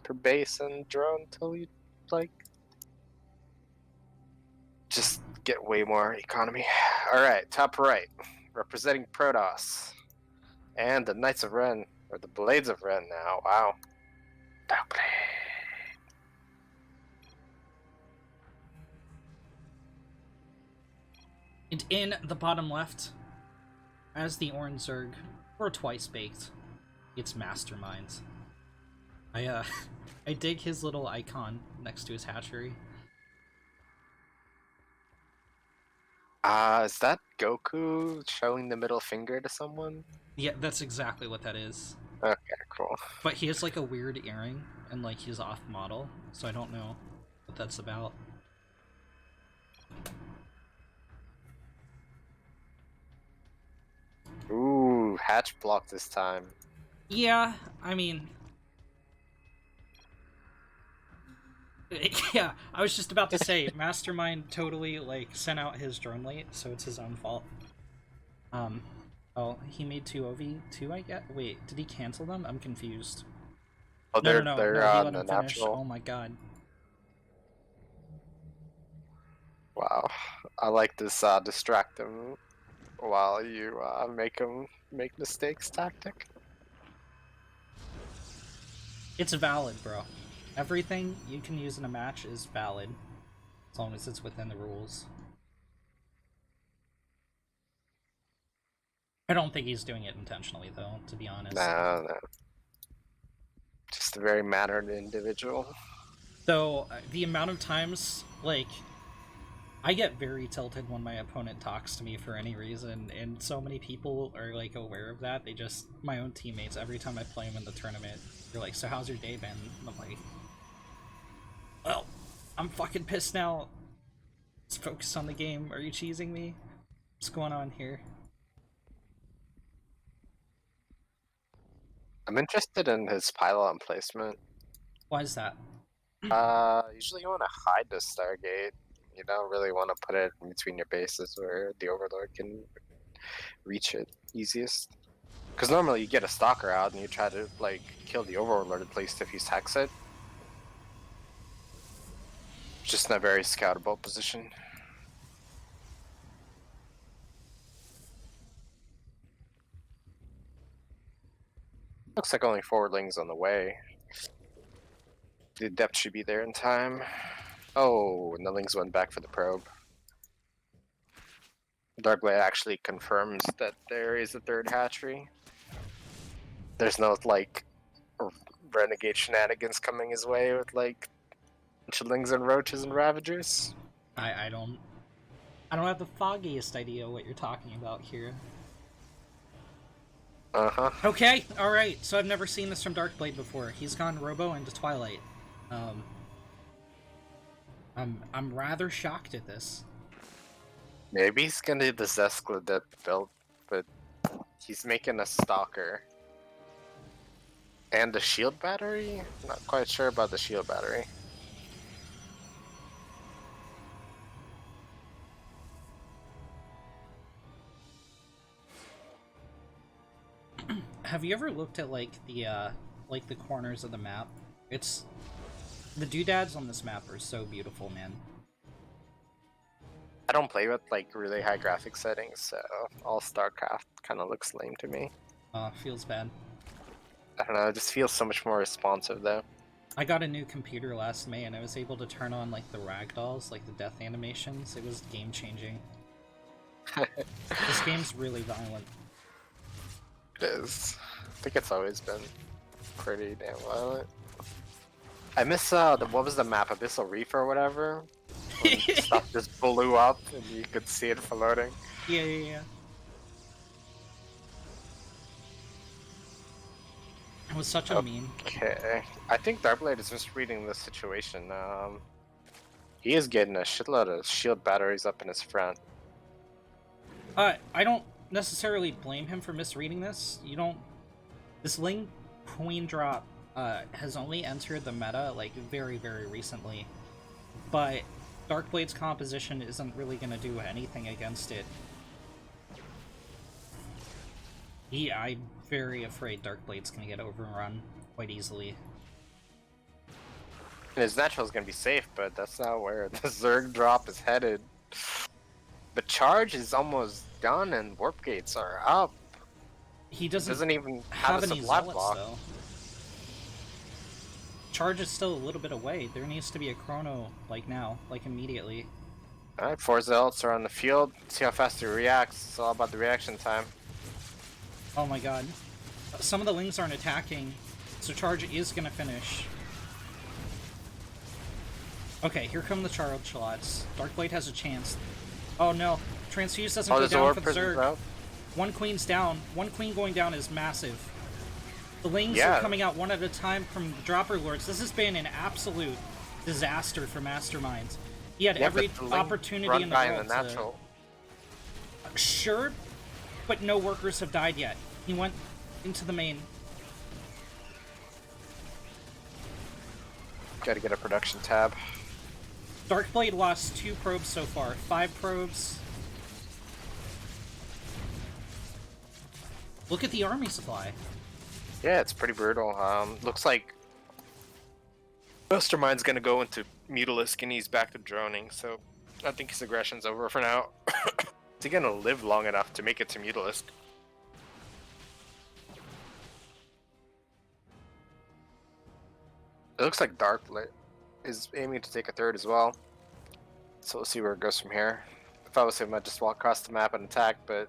per base and drone until you, like, just get way more economy. Alright, top right. Representing Protoss. And the Knights of Ren, or the Blades of Ren now. Wow. Darkblade. And in the bottom left, as the Orange Zerg, or twice baked, it's Masterminds. I dig his little icon next to his hatchery. Is that Goku showing the middle finger to someone? Yeah, that's exactly what that is. Okay, cool. But he has like a weird earring, and like he's off model, so I don't know what that's about. Ooh, hatch block this time. Yeah, I mean... Yeah, I was just about to say, Mastermind totally, like, sent out his drone late, so it's his own fault. Oh, he made 2 OV2, I get? Wait, did he cancel them? I'm confused. Oh, No, they're he let on him the finish. natural. Oh my god. Wow, I like this distract them while you make them make mistakes tactic. It's valid, bro. Everything you can use in a match is valid, as long as it's within the rules. I don't think he's doing it intentionally, though, to be honest. No. Just a very mannered individual. Though, the amount of times, like, I get very tilted when my opponent talks to me for any reason, and so many people are, like, aware of that. They just, my own teammates, every time I play them in the tournament, they're like, so how's your day been? And I'm like, well, I'm fucking pissed now. Let's focus on the game. Are you cheesing me? What's going on here? I'm interested in his pylon placement. Why is that? Usually you want to hide the Stargate. You don't really want to put it in between your bases where the Overlord can reach it easiest. Because normally you get a Stalker out and you try to, like, kill the Overlord at least if he's hex it. Just in a very scoutable position. Looks like only 4 lings on the way. The depth should be there in time. Oh, and the lings went back for the probe. Darkblade actually confirms that there is a 3rd hatchery. There's no, like, renegade shenanigans coming his way with, like, lings and roaches and ravagers. I don't have the foggiest idea what you're talking about here. Uh-huh. Okay, alright, so I've never seen this from Darkblade before. He's gone Robo into Twilight. I'm rather shocked at this. Maybe he's gonna do the Zeskladip build, but he's making a Stalker. And the shield battery? Not quite sure about the shield battery. Have you ever looked at, like, the corners of the map? It's... The doodads on this map are so beautiful, man. I don't play with, like, really high graphic settings, so all StarCraft kind of looks lame to me. Feels bad. I don't know, it just feels so much more responsive, though. I got a new computer last May, and I was able to turn on, like, the ragdolls, like the death animations. It was game-changing. This game's really violent. It is. I think it's always been pretty damn violent. I miss, what was the map? Abyssal Reef or whatever? When stuff just blew up and you could see it floating. Yeah. It was such a meme. Okay. I think Darkblade is just reading the situation. He is getting a shitload of shield batteries up in his front. I don't necessarily blame him for misreading this. This Ling Queen drop has only entered the meta, like, very, very recently. But Darkblade's composition isn't really going to do anything against it. I'm very afraid Darkblade's going to get overrun quite easily. And his natural is gonna be safe, but that's not where the Zerg drop is headed. The charge is almost done, and warp gates are up. He It doesn't doesn't even have a have any supply zealots block. though. Charge is still a little bit away. There needs to be a chrono like now, like immediately. Alright, 4 zealots are on the field. See how fast he reacts. It's all about the reaction time. Oh my god. Some of the lings aren't attacking, so charge is gonna finish. Okay, here come the charge shots. Darkblade has a chance. Oh no, Transfuse doesn't go there's a down warp for the prisoners Zerg. out. One queen's down. One queen going down is massive. The lings Yeah. are coming out one at a time from the Dropper Lords. This has been an absolute disaster for Masterminds. He had every but the Ling opportunity run in the by world in the natural. to... Sure, but no workers have died yet. He went into the main. Gotta get a production tab. Darkblade lost 2 probes so far. 5 probes. Look at the army supply. Yeah, it's pretty brutal. Looks like Mastermind's gonna go into Mutalisk and he's back to droning, so I think his aggression's over for now. Is he gonna live long enough to make it to Mutalisk? It looks like Darklit is aiming to take a third as well. So we'll see where it goes from here. If I was him, I'd just walk across the map and attack, but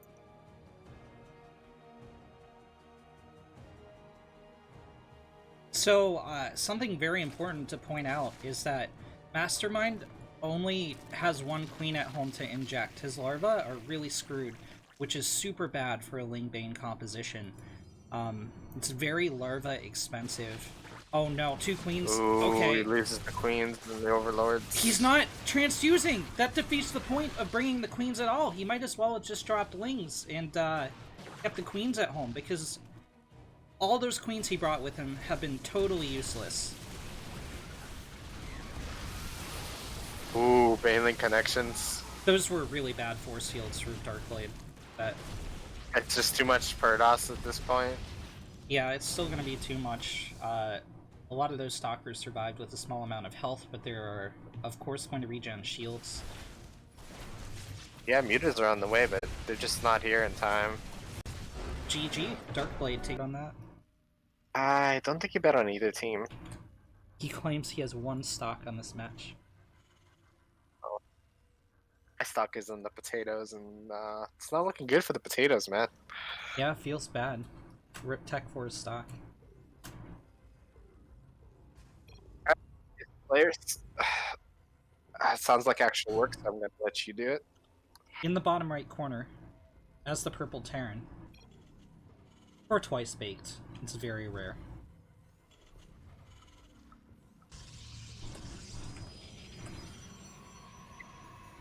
So, something very important to point out is that Mastermind only has 1 queen at home to inject. His larvae are really screwed, which is super bad for a Lingbane composition. It's very larva expensive. Oh no, 2 queens. ooh, Okay. he loses the queens and the overlords. He's not transfusing! That defeats the point of bringing the queens at all. He might as well have just dropped lings and kept the queens at home, because all those queens he brought with him have been totally useless. Ooh, Baneling connections. Those were really bad force fields for Darkblade. That, It's just too much Parados at this point. yeah, it's still gonna be too much. A lot of those stalkers survived with a small amount of health, but they're, of course, going to regen shields. Yeah, mutas are on the way, but they're just not here in time. GG, Darkblade take on that. I don't think you bet on either team. He claims he has 1 stock on this match. My stock is on the potatoes, and it's not looking good for the potatoes, man. Yeah, feels bad. Rip Tech for his stock. Players, it sounds like actual work, so I'm gonna let you do it. In the bottom right corner, as the purple Terran. Or twice baked. It's very rare.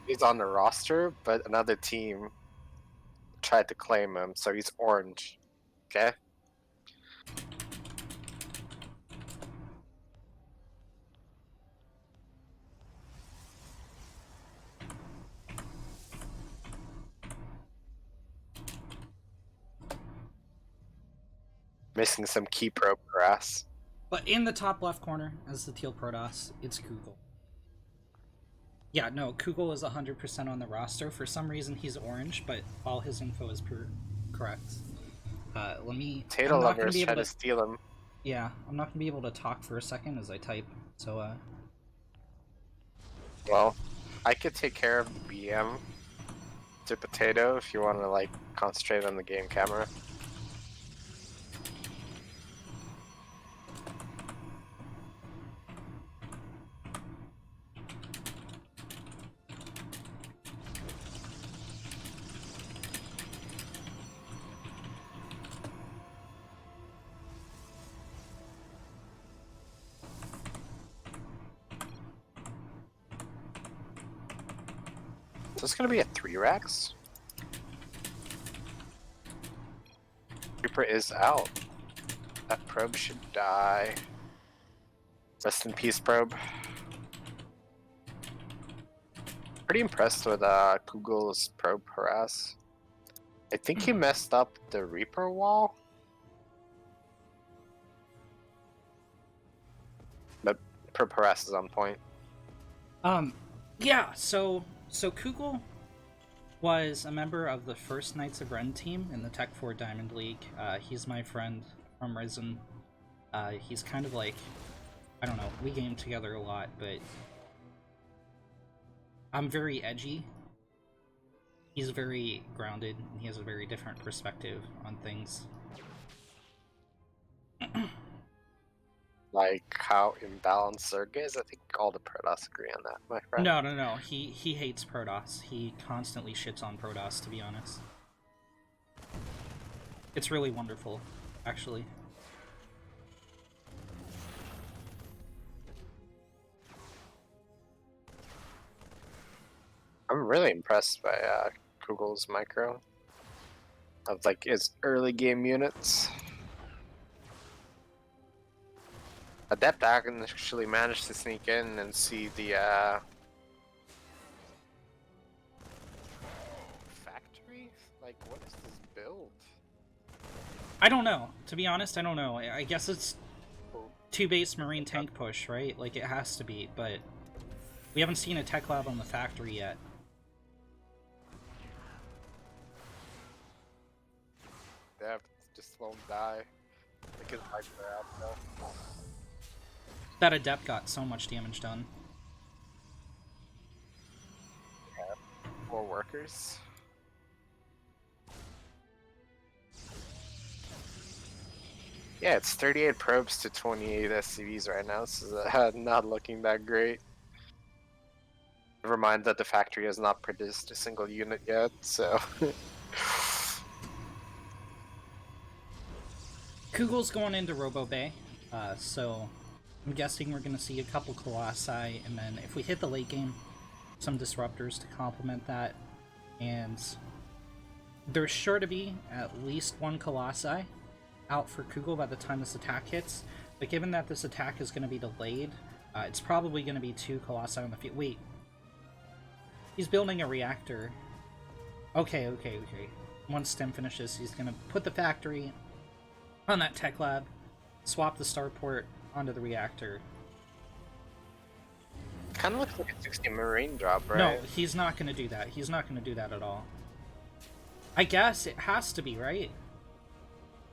He's on the roster, but another team tried to claim him, so he's orange. Okay? Missing some key probe grass. But in the top left corner, as the teal Protoss, it's Kugel. Yeah, no, Kugel is 100% on the roster. For some reason, he's orange, but all his info is correct. Let me... Potato lovers try to steal him. Yeah, I'm not going to be able to talk for a second as I type, so, Well, I could take care of the BM to Potato if you want to, like, concentrate on the game camera. So it's gonna be a 3 racks. Reaper is out. That probe should die. Rest in peace, probe. Pretty impressed with Kugel's probe harass. I think he messed up the Reaper wall. But Press is on point. Yeah. So Kugel was a member of the first Knights of Ren team in the Tech 4 Diamond League. He's my friend from Risen. He's kind of like, I don't know, we game together a lot, but I'm very edgy. He's very grounded, and he has a very different perspective on things. Like how imbalanced Zerg is. I think all the Protoss agree on that, my friend. No. He hates Protoss. He constantly shits on Protoss, to be honest. It's really wonderful, actually. I'm really impressed by Kugel's micro of like his early game units. Adept actually managed to sneak in and see the factory? Like, what is this build? I don't know. To be honest, I don't know. I guess it's 2-base Marine tank push, right? Like, it has to be, but we haven't seen a tech lab on the factory yet. They have just won't die. Because they're out though. That Adept got so much damage done. Yeah. 4 workers. Yeah, it's 38 probes to 28 SCVs right now. This is not looking that great. Never mind that the factory has not produced a single unit yet, so... Kugel's going into Robo Bay, so I'm guessing we're going to see a couple Colossi, and then if we hit the late game, some Disruptors to complement that, and there's sure to be at least 1 Colossi out for Kugel by the time this attack hits, but given that this attack is going to be delayed, it's probably going to be 2 Colossi on the field. Wait. He's building a reactor. Okay. Once STEM finishes, he's going to put the factory on that tech lab, swap the starport onto the reactor. Kind of looks like a 60 Marine drop, right? No, he's not going to do that. He's not going to do that at all. I guess it has to be, right?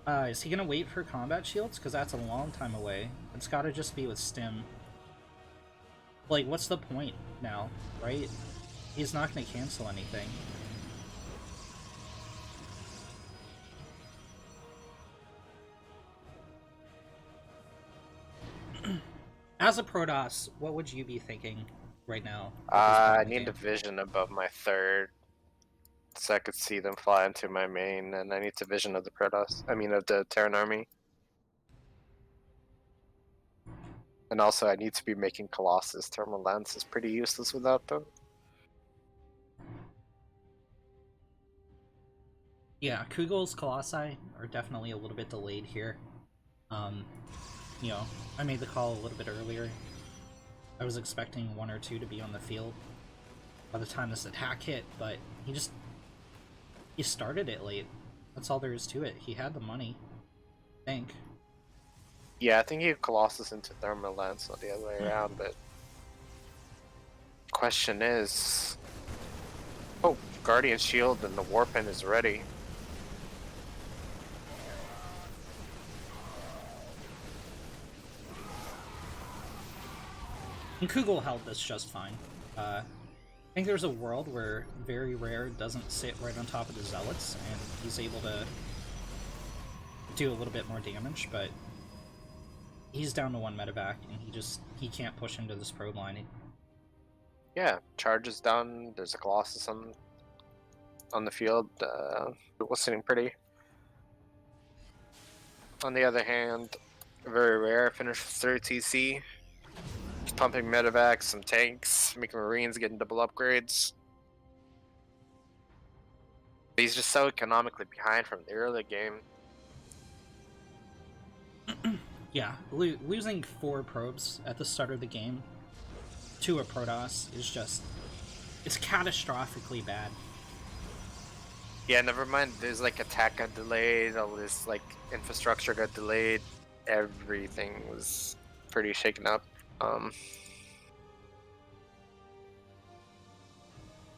Is he going to wait for combat shields? Because that's a long time away. It's got to just be with stim. Like, what's the point now, right? He's not going to cancel anything. As a Protoss, what would you be thinking right now? I need a vision above my third, so I could see them fly into my main, and I need a vision of the Protoss. I mean, of the Terran army. And also, I need to be making Colossus. Thermal Lance is pretty useless without them. Yeah, Kugel's Colossi are definitely a little bit delayed here. You know, I made the call a little bit earlier. I was expecting 1 or 2 to be on the field by the time this attack hit, but he started it late. That's all there is to it. He had the money, I think. Yeah, I think he had Colossus into Thermal Lance, not the other way around, but... Question is... Oh, Guardian Shield and the Warpin is ready. And Kugel held this just fine. I think there's a world where Very Rare doesn't sit right on top of the Zealots, and he's able to do a little bit more damage, but he's down to 1 medevac, and he can't push into this probe line. Yeah, charge is done. There's a Colossus on the field. It was sitting pretty. On the other hand, Very Rare finished 3rd TC. Just pumping medevacs, some tanks, making Marines, getting double upgrades. He's just so economically behind from the early game. Yeah, losing 4 probes at the start of the game to a Protoss is just... it's catastrophically bad. Yeah, never mind, there's like attack got delayed, all this like infrastructure got delayed, everything was pretty shaken up. Um,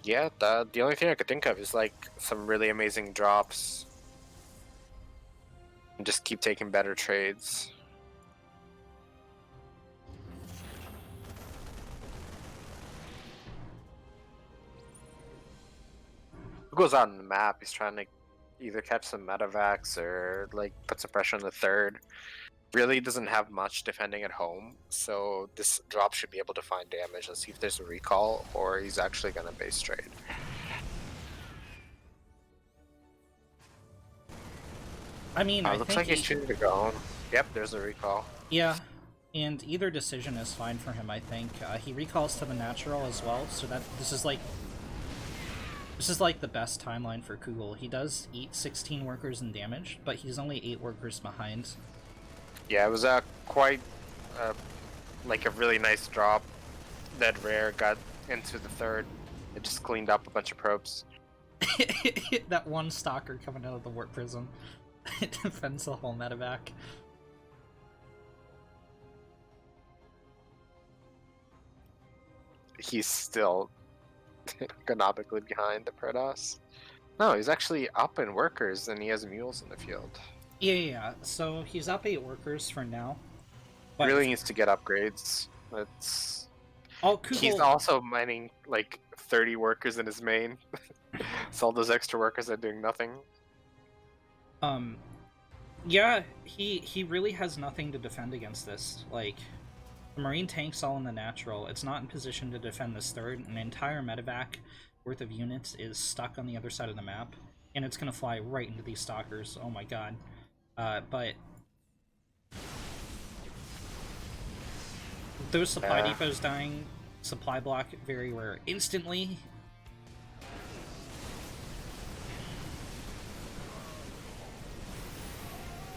yeah, the only thing I could think of is like some really amazing drops and just keep taking better trades. Who goes out on the map? He's trying to either catch some medevacs or like put some pressure on the third. Really doesn't have much defending at home, so this drop should be able to find damage. Let's see if there's a recall or he's actually gonna base trade. I mean, I Looks think like he's shooting to go home. Yep, there's a recall. yeah, and either decision is fine for him. I think he recalls to the natural as well, so that this is like the best timeline for Kugel. He does eat 16 workers in damage, but he's only 8 workers behind. Yeah, it was quite like a really nice drop. That rare got into the third. It just cleaned up a bunch of probes. That one stalker coming out of the warp prism. It defends the whole medevac. He's still canonically behind the Protoss. No, he's actually up in workers and he has mules in the field. Yeah. So he's up 8 workers for now. But really needs to get upgrades. He's also mining like 30 workers in his main. So all those extra workers are doing nothing. Yeah, he really has nothing to defend against this. Like, the Marine tank's all in the natural. It's not in position to defend this third. An entire medevac worth of units is stuck on the other side of the map, and it's gonna fly right into these stalkers. Oh my god. But those supply depots dying, supply block very rare instantly.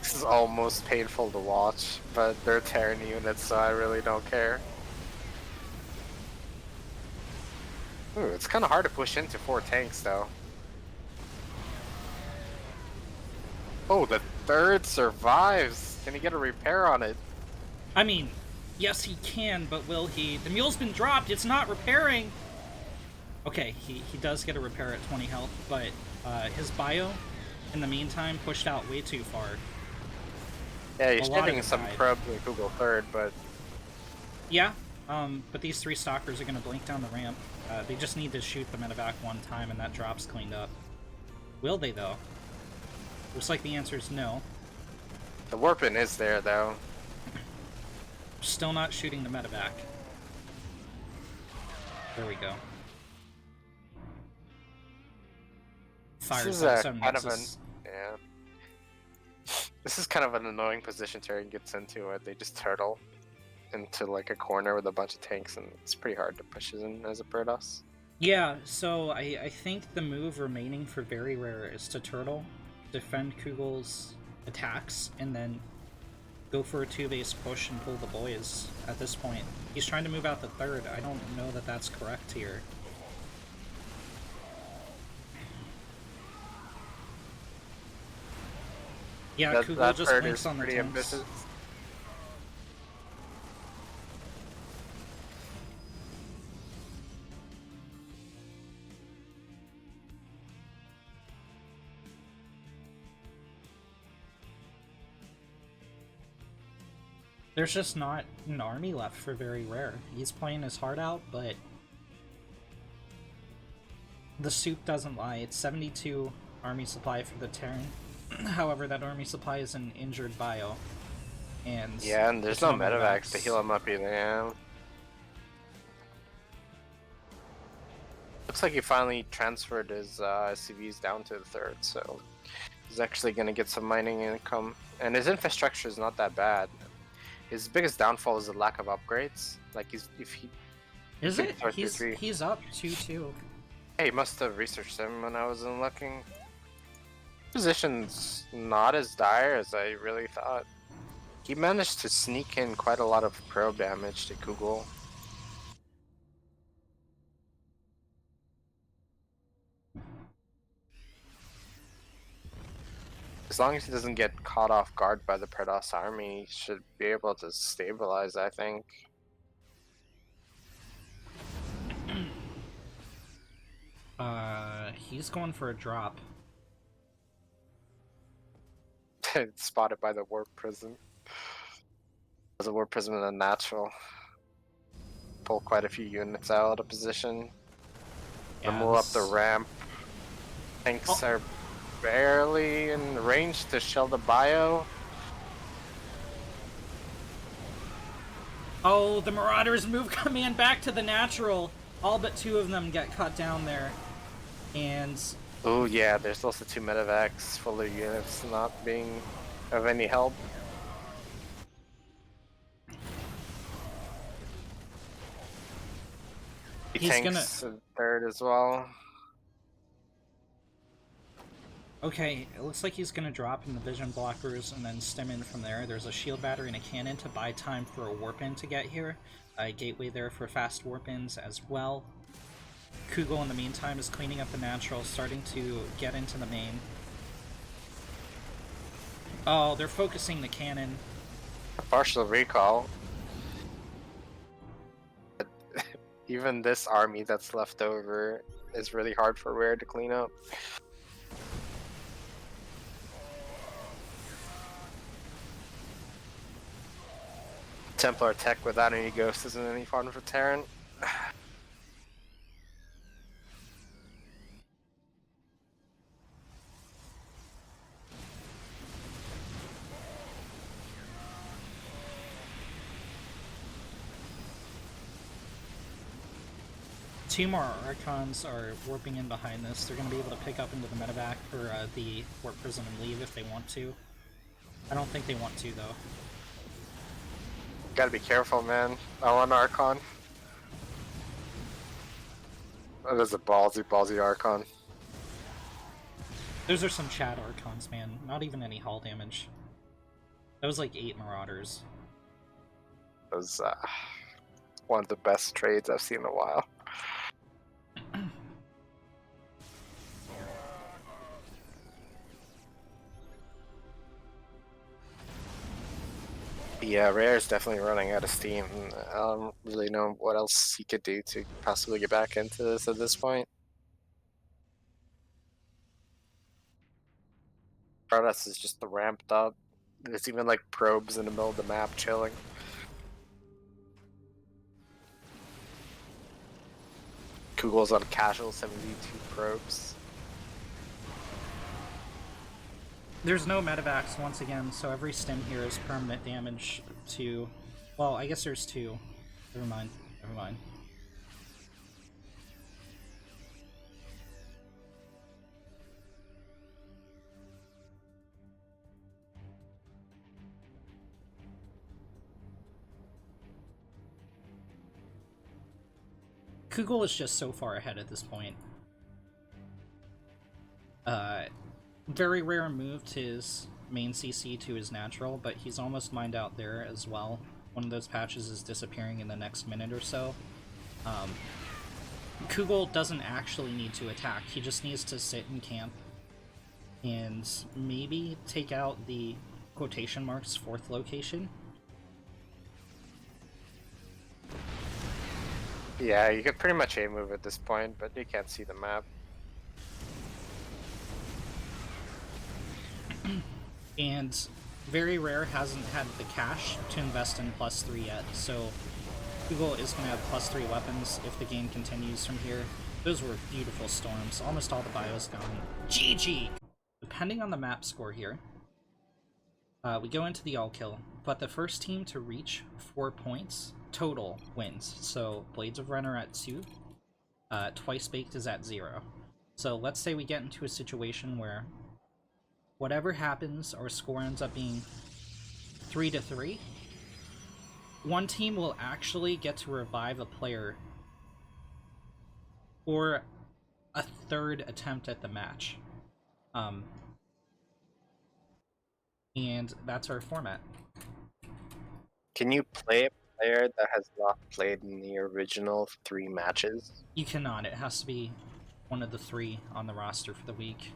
This is almost painful to watch, but they're Terran units, so I really don't care. Ooh, it's kind of hard to push into 4 tanks, though. Oh, the third survives. Can he get a repair on it? I mean, yes he can, but will he? The mule's been dropped, it's not repairing! Okay, he does get a repair at 20 health, but his bio, in the meantime, pushed out way too far. Yeah, he's getting some probes in Google third, but... Yeah, but these 3 stalkers are going to blink down the ramp. They just need to shoot the medevac one time and that drop's cleaned up. Will they, though? Looks like the answer is no. The warpin is there, though. Still not shooting the medevac. There we go. Fires this is kind of an... Yeah. This is kind of an annoying position Terran gets into where they just turtle into like a corner with a bunch of tanks, and it's pretty hard to push it in as a Protoss. Yeah, so I think the move remaining for Very Rare is to turtle, defend Kugel's attacks, and then go for a 2-base push and pull the boys at this point. He's trying to move out the third. I don't know that that's correct here. Yeah, Kugel just blinks on the tanks. There's just not an army left for Very Rare. He's playing his heart out, but the soup doesn't lie. It's 72 army supply for the Terran. However, that army supply is an injured bio. And yeah, and there's no medevacs to heal him up either, yeah. Looks like he finally transferred his CVs down to the third, so he's actually going to get some mining income. And his infrastructure is not that bad. His biggest downfall is the lack of upgrades. Like, he's up 2-2. Hey, he must have researched him when I wasn't looking. Position's not as dire as I really thought. He managed to sneak in quite a lot of probe damage to Kugel. As long as he doesn't get caught off guard by the Protoss army, he should be able to stabilize, I think. he's going for a drop. Spotted by the warp prism. There's a warp prism and a natural. Pull quite a few units out of position. Yeah, And move up the ramp. Tanks are barely in range to shell the bio. Oh, the Marauders move command back to the natural. All but 2 of them get cut down there. And... oh yeah, there's also 2 medevacs full of units not being of any help. He's tanks in third as well. Okay, it looks like he's gonna drop in the vision blockers and then stem in from there. There's a shield battery and a cannon to buy time for a warp in to get here. A gateway there for fast warp ins as well. Kugel in the meantime is cleaning up the natural, starting to get into the main. Oh, they're focusing the cannon. Partial recall. Even this army that's left over is really hard for Rare to clean up. Templar tech without any ghosts isn't any fun for Terran. Two more Archons are warping in behind this. They're going to be able to pick up into the medevac for the warp prism and leave if they want to. I don't think they want to, though. Gotta be careful, man. I want Archon. That is a ballsy Archon. Those are some Chad Archons, man. Not even any hull damage. That was like 8 Marauders. That was one of the best trades I've seen in a while. Yeah, Rare's definitely running out of steam. I don't really know what else he could do to possibly get back into this at this point. Protoss is just ramped up. There's even like probes in the middle of the map chilling. Kugel's on casual 72 probes. There's no medevacs once again, so every stim here is permanent damage to... well, I guess there's 2. Never mind. Never mind. Kugel is just so far ahead at this point. Very Rare moved his main CC to his natural, but he's almost mined out there as well. One of those patches is disappearing in the next minute or so. Kugel doesn't actually need to attack, he just needs to sit in camp and maybe take out the quotation marks 4th location. Yeah, you could pretty much A-move at this point, but you can't see the map. And Very Rare hasn't had the cash to invest in +3 yet, so Kugel is going to have +3 weapons if the game continues from here. Those were beautiful storms. Almost all the bio's gone. GG! Depending on the map score here, we go into the all-kill, but the first team to reach 4 points total wins. So Blades of Ren are at 2, Twice Baked is at 0. So let's say we get into a situation where whatever happens, our score ends up being 3-3. One team will actually get to revive a player for a 3rd attempt at the match. And that's our format. Can you play a player that has not played in the original 3 matches? You cannot. It has to be one of the 3 on the roster for the week.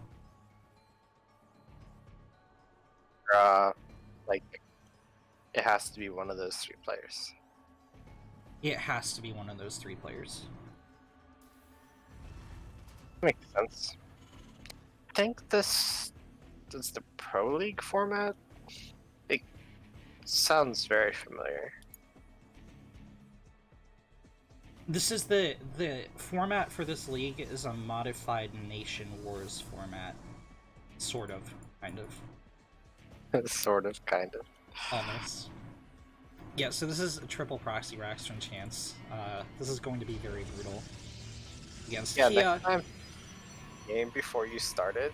Like, it has to be one of those 3 players. It has to be one of those 3 players. Makes sense. think this is the Pro League format. It sounds very familiar. This is the format for this league is a modified Nation Wars format. Sort of, kind of. Sort of, kind of. Almost. Yeah, so this is a triple proxy racks from Chance. This is going to be very brutal. Against Kia. Next time, game before you started.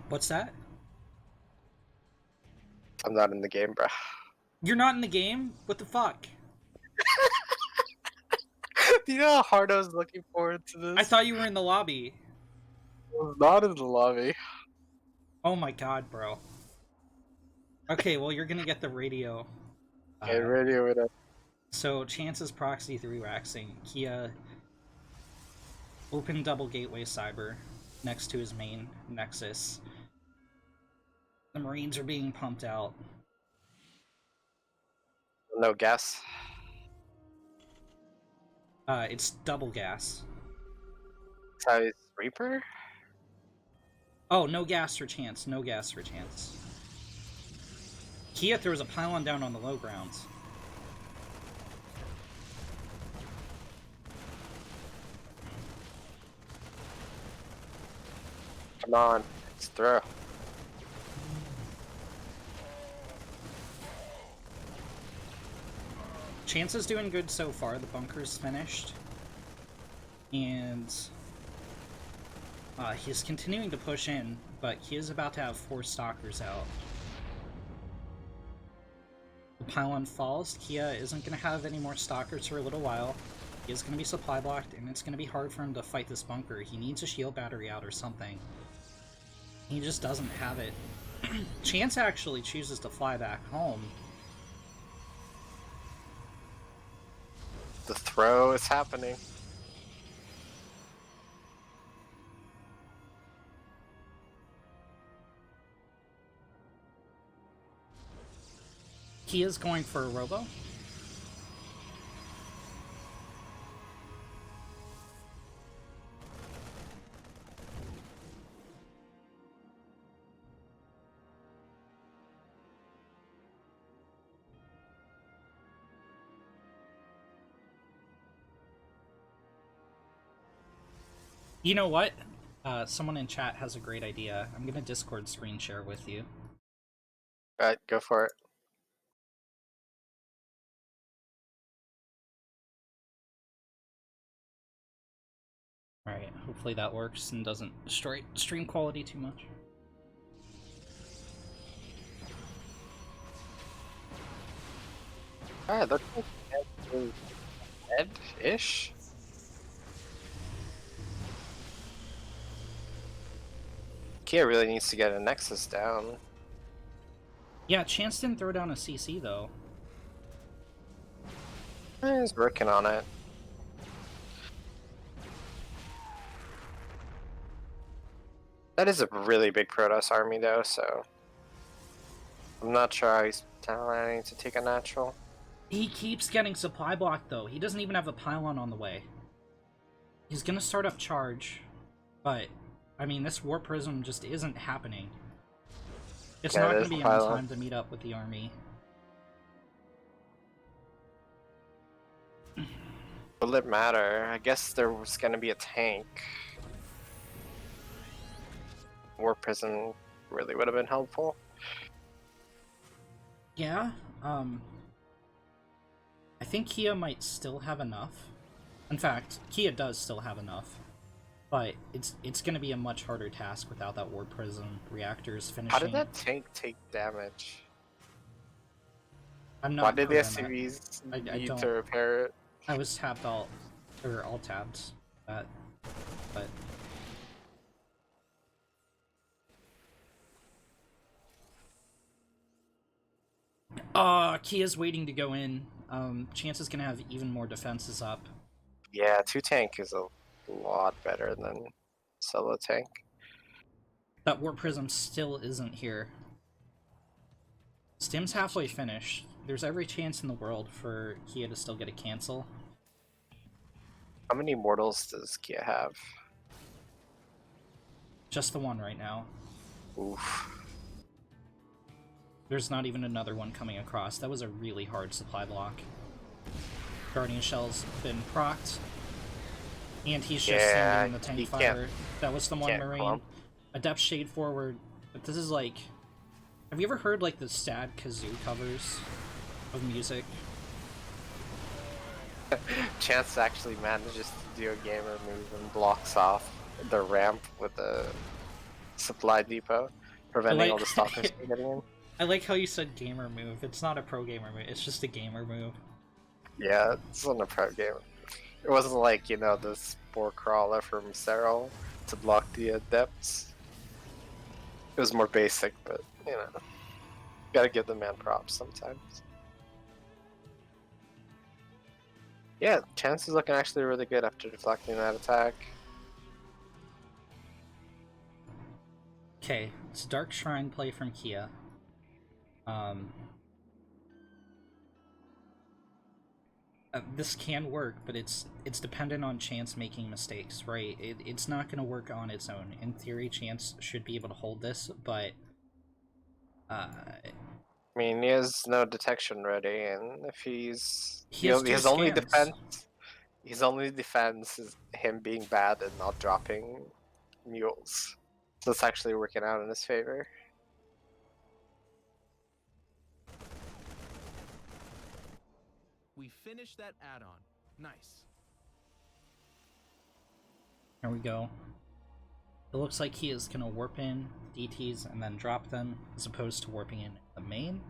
What's that? I'm not in the game, bro. You're not in the game? What the fuck? Do you know how hard I was looking forward to this? I thought you were in the lobby. I was not in the lobby. Oh my god, bro. Okay, well, you're gonna get the radio. Okay, radio it up. So, Chance's proxy 3-raxing. Kia open double gateway cyber next to his main Nexus. The Marines are being pumped out. No gas. It's double gas. Size Reaper? Oh, no gas for Chance. No gas for Chance. Kia throws a pylon down on the low grounds. Come on, let's throw. Chance is doing good so far. The bunker's finished. And he's continuing to push in, but he is about to have 4 stalkers out. The pylon falls. Kia isn't going to have any more stalkers for a little while. He is going to be supply blocked, and it's going to be hard for him to fight this bunker. He needs a shield battery out or something. He just doesn't have it. Chance actually chooses to fly back home. The throw is happening. He is going for a robo. You know what? Someone in chat has a great idea. I'm gonna Discord screen share with you. Alright, go for it. Alright, hopefully that works and doesn't destroy stream quality too much. Alright, looks like dead-ish. Kia really needs to get a Nexus down. Yeah, Chance didn't throw down a CC though. He's working on it. That is a really big Protoss army though, so I'm not sure how he's planning to take a natural. He keeps getting supply blocked though. He doesn't even have a pylon on the way. He's gonna start up charge, but I mean this War Prism just isn't happening. It's not gonna be enough time to meet up with the army. Will it matter? I guess there was gonna be a tank. War Prism really would have been helpful. Yeah, I think Kia might still have enough. In fact, Kia does still have enough. But it's going to be a much harder task without that War Prism reactors finishing. How did that tank take damage? I'm not. Why did the SCVs need to repair it? I was tapped alt tabbed that, but Kia's waiting to go in. Chance is gonna have even more defenses up. Yeah, 2 tank is a lot better than solo tank. That War Prism still isn't here. Stim's halfway finished. There's every chance in the world for Kia to still get a cancel. How many mortals does Kia have? Just the one right now. Oof. There's not even another one coming across. That was a really hard supply block. Guardian Shell's been procced. And he's just sending the tank fire. That was the one Marine. A depth shade forward. But this is like... Have you ever heard like the sad kazoo covers of music? Chance actually manages to do a gamer move and blocks off the ramp with the supply depot, preventing all the stalkers from getting in. I like how you said gamer move. It's not a pro gamer move, it's just a gamer move. Yeah, it's not a pro gamer. It wasn't like, you know, the spore crawler from Serral to block the depths. It was more basic, but, you know, gotta give the man props sometimes. Yeah, Chance is looking actually really good after deflecting that attack. Okay, it's Dark Shrine play from Kia. This can work, but it's dependent on Chance making mistakes, right? It's not going to work on its own. In theory, Chance should be able to hold this, but... I mean, he has no detection ready, and if his only defense is him being bad and not dropping mules. So it's actually working out in his favor. We finished that add-on. Nice. There we go. It looks like he is going to warp in DTs and then drop them, as opposed to warping in the main.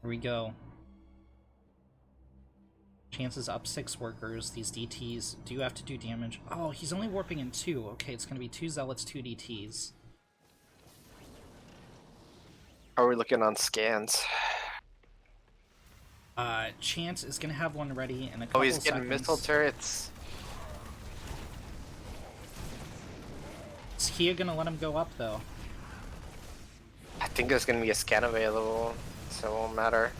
Here we go. Chances up 6 workers. These DTs do have to do damage. Oh, he's only warping in 2. Okay, it's going to be 2 Zealots, 2 DTs. How are we looking on scans? Chance is going to have one ready in a couple Oh, he's seconds. getting missile turrets. Is Kia going to let him go up, though? I think there's going to be a scan available, so it won't matter.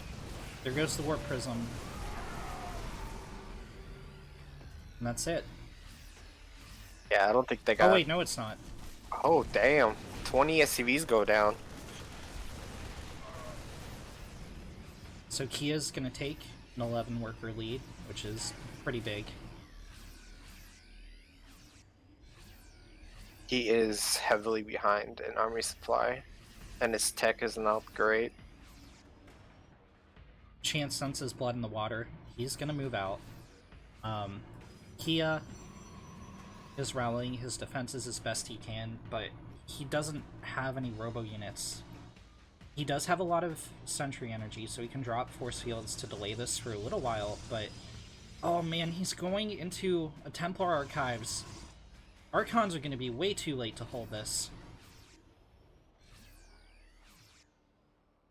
There goes the Warp Prism. And that's it. Yeah, I don't think they got... Oh wait, no it's not. Oh, damn. 20 SCVs go down. So Kia's gonna take an 11 worker lead, which is pretty big. He is heavily behind in army supply, and his tech is not great. Chance senses blood in the water. He's gonna move out. Kia is rallying his defenses as best he can, but he doesn't have any robo units. He does have a lot of sentry energy, so he can drop force fields to delay this for a little while, but... Oh man, he's going into a Templar Archives. Archons are going to be way too late to hold this.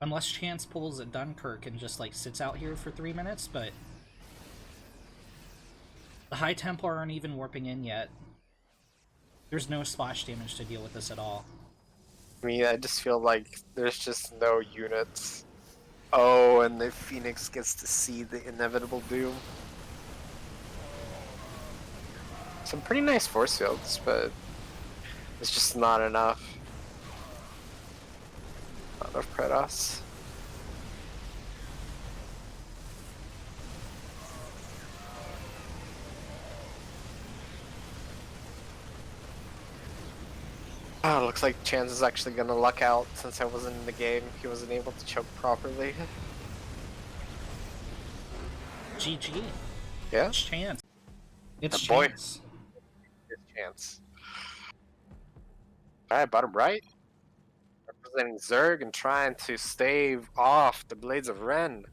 Unless Chance pulls a Dunkirk and just, like, sits out here for 3 minutes, but... The High Templar aren't even warping in yet. There's no splash damage to deal with this at all. I mean, I just feel like there's just no units. Oh, and the Phoenix gets to see the inevitable doom. Some pretty nice force fields, but it's just not enough. Not enough Predos. Oh, looks like Chance is actually gonna luck out since I wasn't in the game. He wasn't able to choke properly. GG. Yeah? It's Chance. It's boy. Chance. It's Chance. Alright, bottom right. Representing Zerg and trying to stave off the Blades of Ren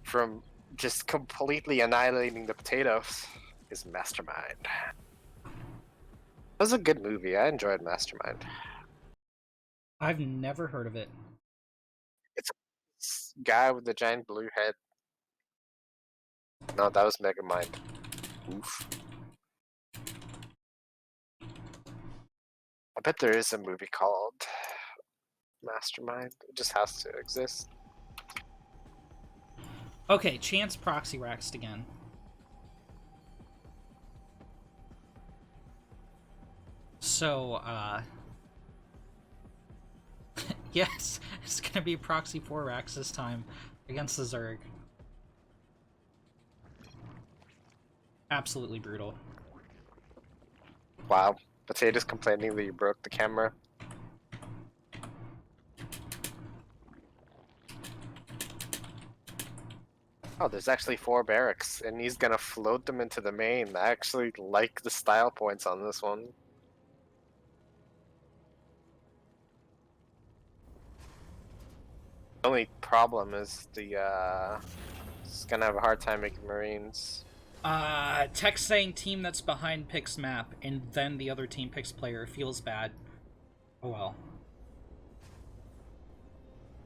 from just completely annihilating the potatoes is Mastermind. That was a good movie. I enjoyed Mastermind. I've never heard of it. It's a guy with the giant blue head. No, that was Megamind. Oof. I bet there is a movie called Mastermind. It just has to exist. Okay, Chance proxy raxed again. So, yes, it's gonna be Proxy 4 Rax this time against the Zerg. Absolutely brutal. Wow. Potato's complaining that you broke the camera. Oh, there's actually 4 barracks, and he's gonna float them into the main. I actually like the style points on this one. The only problem is it's gonna have a hard time making Marines. Text saying team that's behind picks map, and then the other team picks player. Feels bad. Oh well.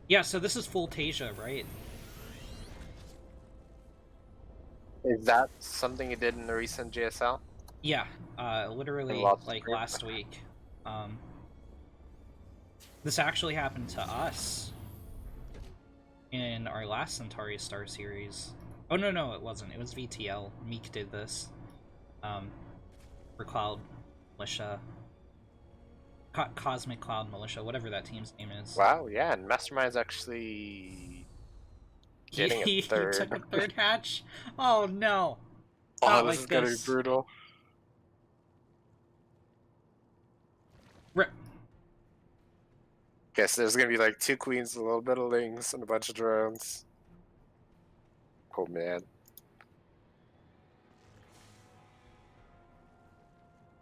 Yeah, so this is full Tasia, right? Is that something you did in the recent GSL? Yeah, literally, lost like, group. last week. This actually happened to us in our last Centauri Star series. Oh, no, it wasn't. It was VTL. Meek did this. For Cloud Militia. Cosmic Cloud Militia, whatever that team's name is. Wow, yeah, and Mastermind's actually getting a He third. took a third hatch? Oh, no. Oh, Not this like is gonna be this. brutal. Rip. Guess there's gonna be like 2 queens, a little bit of lings, and a bunch of drones. Oh man.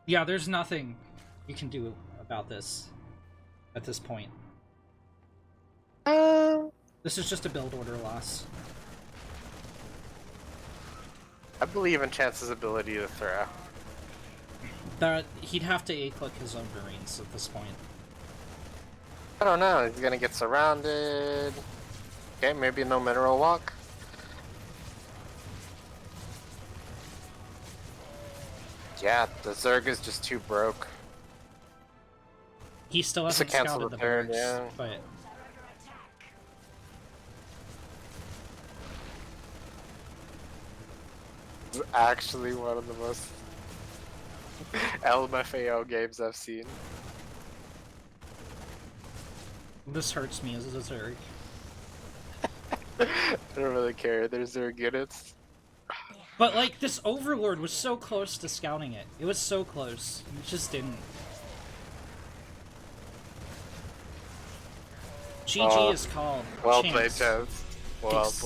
Yeah, there's nothing you can do about this at this point. This is just a build order loss. I believe in Chance's ability to throw. That he'd have to A-click his own Marines at this point. I don't know, he's gonna get surrounded. Okay, maybe no mineral walk. Yeah, the Zerg is just too broke. He still Just hasn't to cancel scouted the the third, barracks, yeah. but It's actually one of the most LMFAO games I've seen. this hurts me as a Zerg. I don't really care, they're Zerg units. But, like, this Overlord was so close to scouting it. It was so close. It just didn't. GG is called. Well Chance. played, Chance. Well Peace.